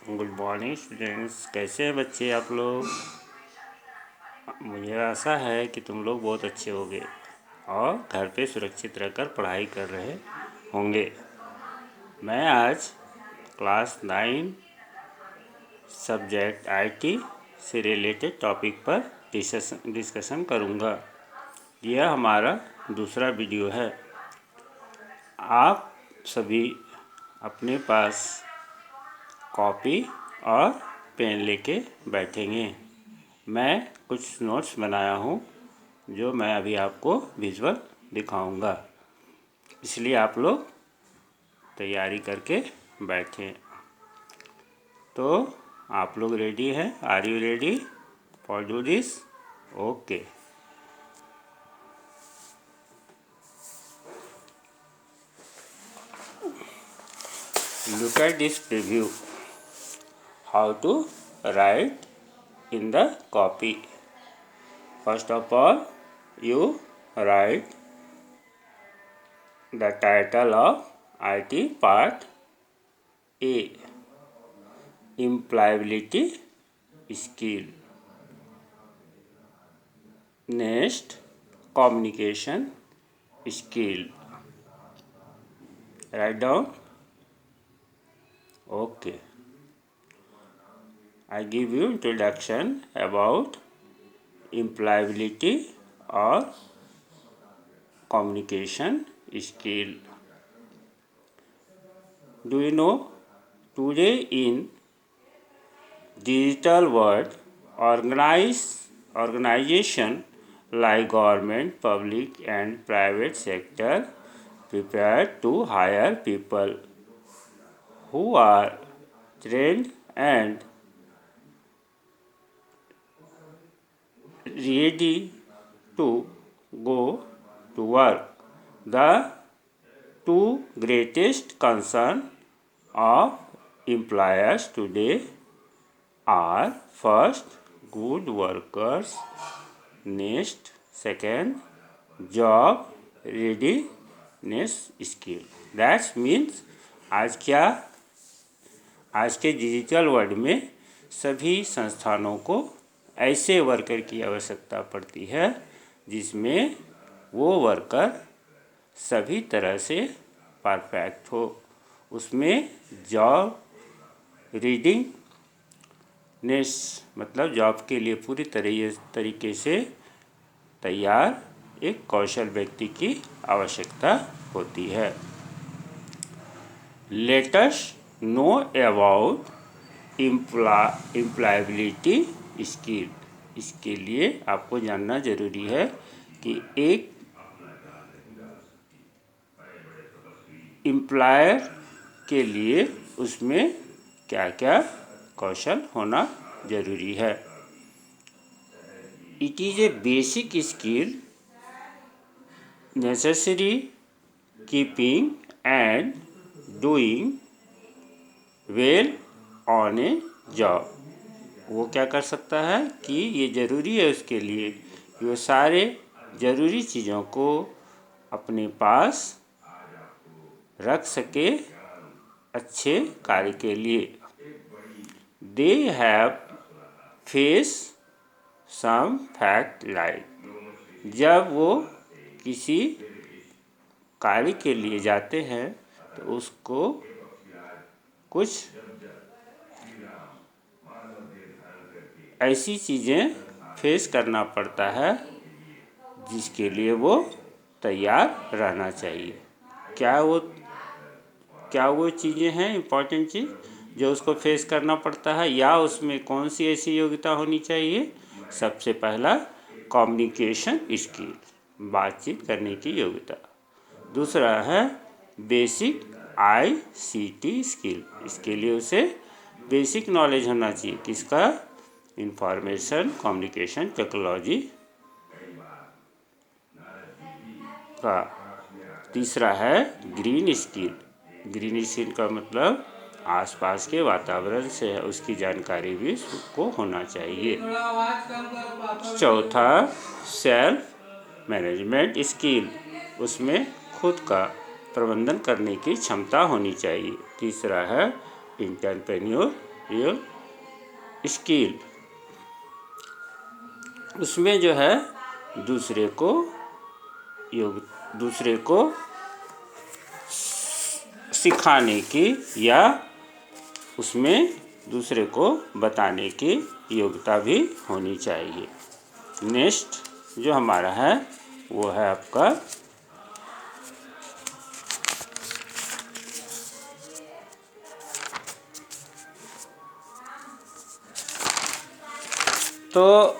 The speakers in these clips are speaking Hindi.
Good morning students. कैसे हैं बच्चे आप लोग? मुझे आशा है कि तुम लोग बहुत अच्छे होंगे और घर पे सुरक्षित रहकर पढ़ाई कर रहे होंगे। मैं आज क्लास 9 सब्जेक्ट आईटी से रिलेटेड टॉपिक पर डिस्कशन करूंगा। यह हमारा दूसरा वीडियो है। आप सभी अपने पास कॉपी और पेन लेके बैठेंगे। मैं कुछ नोट्स बनाया हूँ जो मैं अभी आपको विजुअल दिखाऊंगा, इसलिए आप लोग तैयारी करके बैठें। तो आप लोग रेडी हैं? Are you ready for do this? Okay. Look at this preview. How to write in the copy. First of all, you write the title of IT Part A, Employability Skill. Next, Communication Skill. Write down. Okay. I give you introduction about employability or communication skill. Do you know, today in digital world, organization like government, public and private sector prepare to hire people who are trained and ready to go to work. The two greatest concerns of employers today are: first, good workers; next, second, job readiness skill. That means आज के डिजिटल वर्ल्ड में सभी संस्थानों को ऐसे वर्कर की आवश्यकता पड़ती है जिसमें वो वर्कर सभी तरह से परफेक्ट हो। उसमें जॉब रीडिंगनेस मतलब जॉब के लिए पूरी तरीके से तैयार एक कौशल व्यक्ति की आवश्यकता होती है। Let us know about employability skill. इसके लिए आपको जानना जरूरी है कि एक एम्प्लॉयर के लिए उसमें क्या क्या कौशल होना जरूरी है। It is a basic skill necessary keeping and doing well on A job. वो क्या कर सकता है कि ये ज़रूरी है उसके लिए कि वो सारे ज़रूरी चीज़ों को अपने पास रख सके अच्छे कार्य के लिए। They have face some fact like, जब वो किसी कार्य के लिए जाते हैं तो उसको कुछ ऐसी चीज़ें फेस करना पड़ता है जिसके लिए वो तैयार रहना चाहिए। क्या वो चीज़ें हैं इम्पॉर्टेंट चीज़ जो उसको फेस करना पड़ता है, या उसमें कौन सी ऐसी योग्यता होनी चाहिए? सबसे पहला कम्युनिकेशन स्किल, बातचीत करने की योग्यता। दूसरा है बेसिक ICT स्किल, इसके लिए उसे बेसिक नॉलेज होना चाहिए किसका? इंफॉर्मेशन कम्युनिकेशन टेक्नोलॉजी का। तीसरा है ग्रीन स्किल। ग्रीन स्किल का मतलब आसपास के वातावरण से उसकी जानकारी भी उसको होना चाहिए। चौथा सेल्फ मैनेजमेंट स्किल, उसमें खुद का प्रबंधन करने की क्षमता होनी चाहिए। तीसरा है एंटरप्रेन्योर योर स्किल। उसमें जो है दूसरे को सिखाने की या उसमें दूसरे को बताने की योग्यता भी होनी चाहिए। नेक्स्ट जो हमारा है वो है आपका तो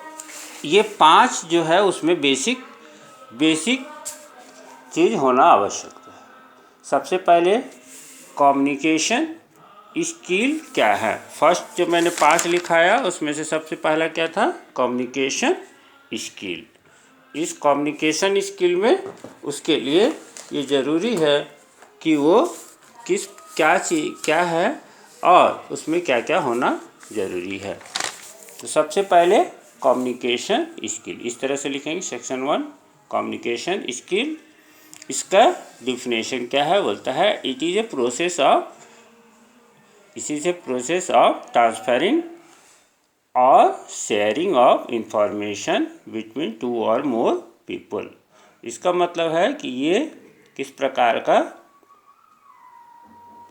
ये 5 जो है उसमें बेसिक चीज़ होना आवश्यक है। सबसे पहले कम्युनिकेशन स्किल क्या है। फर्स्ट जो मैंने 5 लिखाया उसमें से सबसे पहला क्या था, कम्युनिकेशन स्किल। इस कम्युनिकेशन स्किल में उसके लिए ये ज़रूरी है कि वो क्या है और उसमें क्या क्या होना ज़रूरी है। तो सबसे पहले कम्युनिकेशन स्किल इस तरह से लिखेंगे, सेक्शन 1 कम्युनिकेशन स्किल। इसका डिफिनेशन क्या है, बोलता है it is a process of transferring और शेयरिंग ऑफ इंफॉर्मेशन बिटवीन 2 और मोर पीपल। इसका मतलब है कि ये किस प्रकार का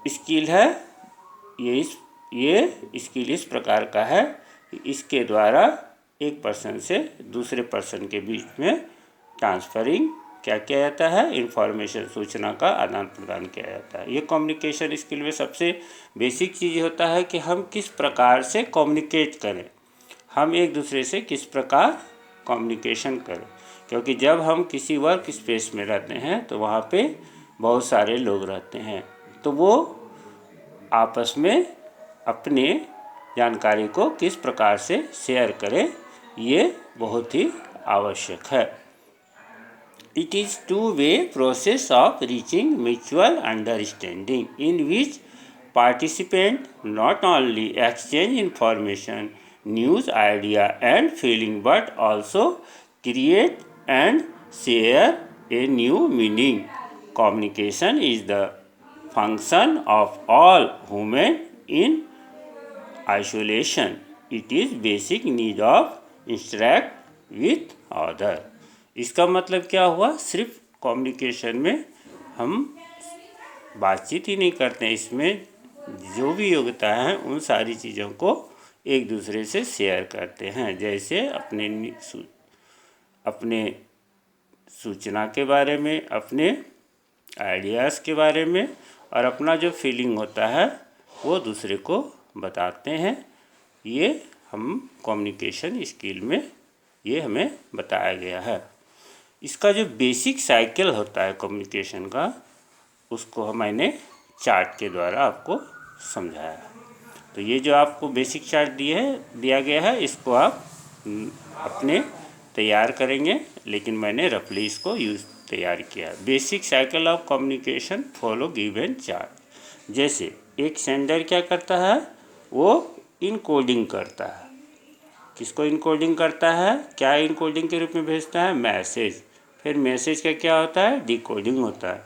स्किल है, ये स्किल इस प्रकार का है कि इसके द्वारा एक पर्सन से दूसरे पर्सन के बीच में ट्रांसफरिंग क्या किया जाता है, इंफॉर्मेशन सूचना का आदान प्रदान किया जाता है। ये कम्युनिकेशन स्किल में सबसे बेसिक चीज़ होता है कि हम किस प्रकार से कम्युनिकेट करें, हम एक दूसरे से किस प्रकार कम्युनिकेशन करें। क्योंकि जब हम किसी वर्क स्पेस में रहते हैं तो वहाँ पे बहुत सारे लोग रहते हैं, तो वो आपस में अपने जानकारी को किस प्रकार से शेयर करें, ये बहुत ही आवश्यक है। It is two-way process of reaching mutual understanding in which participants not only exchange information, news, idea and feeling but also create and share a new meaning. Communication is the function of all human in isolation. It is basic need of interact with other. इसका मतलब क्या हुआ, सिर्फ कम्युनिकेशन में हम बातचीत ही नहीं करते हैं, इसमें जो भी योग्यता है उन सारी चीज़ों को एक दूसरे से शेयर करते हैं। जैसे अपने सूचना के बारे में, अपने आइडियाज़ के बारे में और अपना जो फीलिंग होता है वो दूसरे को बताते हैं। ये हम कम्युनिकेशन स्किल में ये हमें बताया गया है। इसका जो बेसिक साइकिल होता है कम्युनिकेशन का, उसको मैंने चार्ट के द्वारा आपको समझाया। तो ये जो आपको बेसिक चार्ट दिया गया है, इसको आप अपने तैयार करेंगे, लेकिन मैंने रफली इसको तैयार किया। Basic cycle of communication follow given chart. जैसे एक सेंडर क्या करता है, वो इनकोडिंग करता है। किसको इनकोडिंग करता है, क्या इनकोडिंग के रूप में भेजता है, मैसेज। फिर मैसेज का क्या होता है, डिकोडिंग होता है।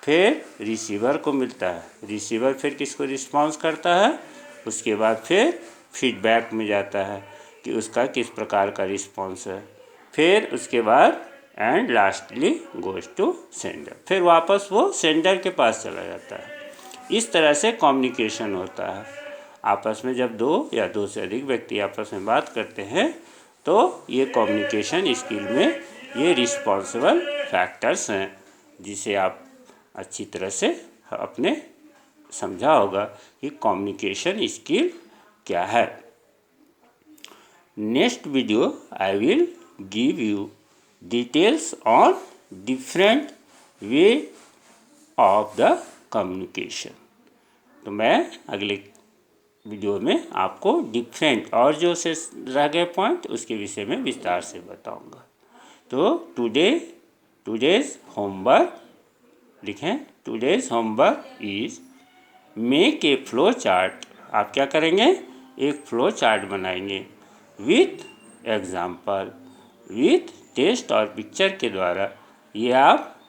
फिर रिसीवर को मिलता है, रिसीवर फिर किसको रिस्पॉन्स करता है, उसके बाद फिर फीडबैक में जाता है कि उसका किस प्रकार का रिस्पॉन्स है। फिर उसके बाद and lastly goes to sender, फिर वापस वो सेंडर के पास चला जाता है। इस तरह से कम्युनिकेशन होता है आपस में। जब 2 या 2 से अधिक व्यक्ति आपस में बात करते हैं तो ये कम्युनिकेशन स्किल में ये रिस्पॉन्सिबल फैक्टर्स हैं, जिसे आप अच्छी तरह से अपने समझा होगा कि कम्युनिकेशन स्किल क्या है। Next video I will give you details on different way of the communication. तो मैं अगले वीडियो में आपको डिफरेंट और जो से रह गए पॉइंट उसके विषय में विस्तार से बताऊंगा। तो टुडेज होमवर्क लिखें। Today's homework is make a flow chart. आप क्या करेंगे, एक फ्लो चार्ट बनाएंगे विथ एग्जाम्पल, विथ टेस्ट और पिक्चर के द्वारा। ये आप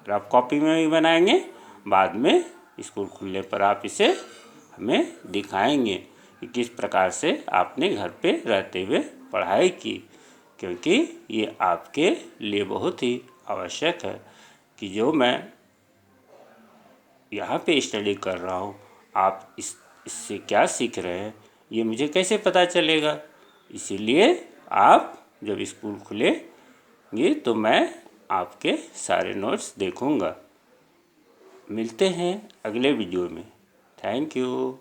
रफ कॉपी में भी बनाएंगे, बाद में स्कूल खुलने पर आप इसे हमें दिखाएंगे कि किस प्रकार से आपने घर पे रहते हुए पढ़ाई की, क्योंकि ये आपके लिए बहुत ही आवश्यक है कि जो मैं यहाँ पे स्टडी कर रहा हूँ, आप इससे क्या सीख रहे हैं ये मुझे कैसे पता चलेगा। इसीलिए आप जब स्कूल खुलेंगे तो मैं आपके सारे नोट्स देखूँगा। मिलते हैं अगले वीडियो में। Thank you.